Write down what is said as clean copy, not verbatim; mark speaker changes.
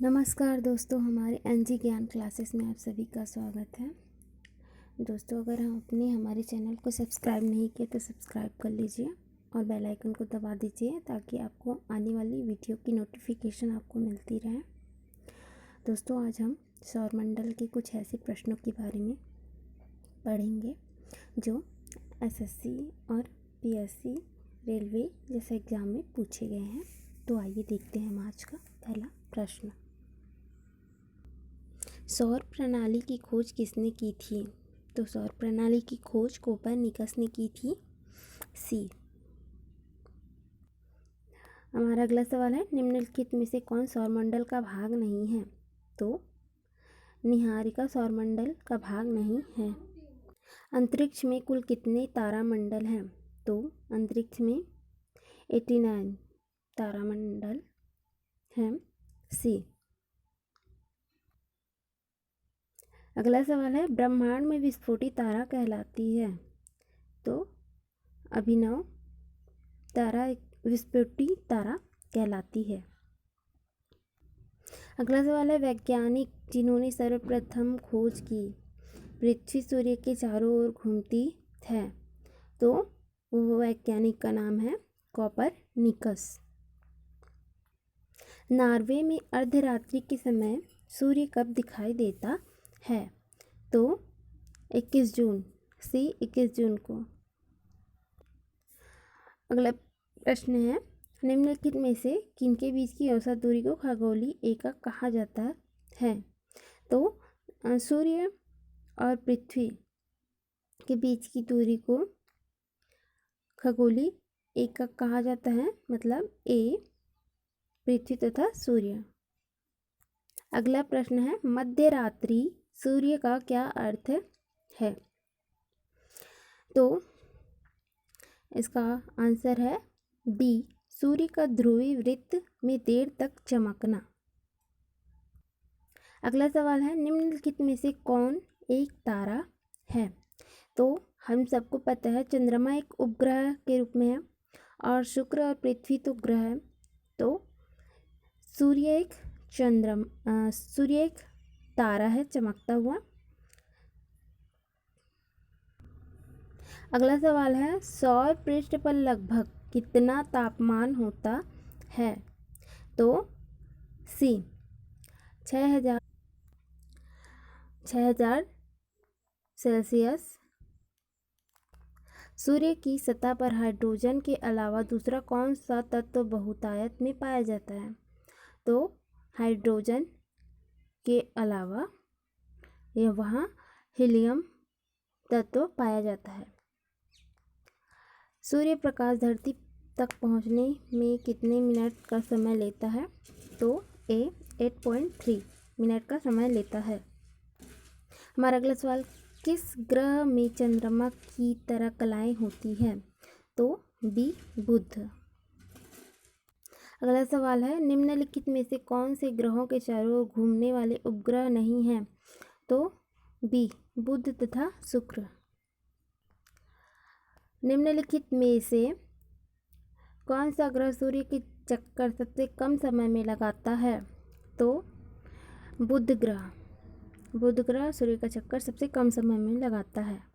Speaker 1: नमस्कार दोस्तों, हमारे एनजी ज्ञान क्लासेस में आप सभी का स्वागत है। दोस्तों, अगर हमारे चैनल को सब्सक्राइब नहीं किया तो सब्सक्राइब कर लीजिए और बेल आइकन को दबा दीजिए ताकि आपको आने वाली वीडियो की नोटिफिकेशन आपको मिलती रहे। दोस्तों, आज हम सौरमंडल के कुछ ऐसे प्रश्नों के बारे में पढ़ेंगे जो एसएससी और पीएससी, रेलवे जैसे एग्ज़ाम में पूछे गए हैं। तो आइए देखते हैं हम आज का पहला प्रश्न। सौर प्रणाली की खोज किसने की थी? तो सौर प्रणाली की खोज कोपरनिकस ने की थी। सी। हमारा अगला सवाल है, निम्नलिखित में से कौन सौरमंडल का भाग नहीं है? तो निहारिका सौरमंडल का भाग नहीं है। अंतरिक्ष में कुल कितने तारामंडल हैं? तो अंतरिक्ष में 89 तारामंडल हैं। सी। अगला सवाल है, ब्रह्मांड में विस्फोटित तारा कहलाती है? तो अभिनव तारा विस्फोटित तारा कहलाती है। अगला सवाल है, वैज्ञानिक जिन्होंने सर्वप्रथम खोज की पृथ्वी सूर्य के चारों ओर घूमती है, तो वो वैज्ञानिक का नाम है कोपरनिकस। नॉर्वे में अर्धरात्रि के समय सूर्य कब दिखाई देता है? तो 21 जून। सी, 21 जून को। अगला प्रश्न है, निम्नलिखित में से किनके बीच की औसत दूरी को खगोलीय एकक कहा जाता है? तो सूर्य और पृथ्वी के बीच की दूरी को खगोलीय एकक कहा जाता है, मतलब ए पृथ्वी तथा सूर्य। अगला प्रश्न है, मध्यरात्रि सूर्य का क्या अर्थ है? तो इसका आंसर है डी, सूर्य का ध्रुवीय वृत्त में देर तक चमकना। अगला सवाल है, निम्नलिखित में से कौन एक तारा है? तो हम सबको पता है चंद्रमा एक उपग्रह के रूप में है और शुक्र और पृथ्वी तो ग्रह है। तो सूर्य एक तारा है चमकता हुआ। अगला सवाल है, सौर पृष्ठ पर लगभग कितना तापमान होता है? तो सी, 6000 सेल्सियस। सूर्य की सतह पर हाइड्रोजन के अलावा दूसरा कौन सा तत्व बहुतायत में पाया जाता है? तो हाइड्रोजन के अलावा वहाँ हीलियम तत्व पाया जाता है। सूर्य प्रकाश धरती तक पहुँचने में कितने मिनट का समय लेता है? तो ए 8.3 मिनट का समय लेता है। हमारा अगला सवाल, किस ग्रह में चंद्रमा की तरह कलाएं होती हैं? तो बी, बुध। अगला सवाल है, निम्नलिखित में से कौन से ग्रहों के चारों ओर घूमने वाले उपग्रह नहीं हैं? तो बी, बुध तथा शुक्र। निम्नलिखित में से कौन सा ग्रह सूर्य के चक्कर सबसे कम समय में लगाता है? तो बुध ग्रह। बुध ग्रह सूर्य का चक्कर सबसे कम समय में लगाता है।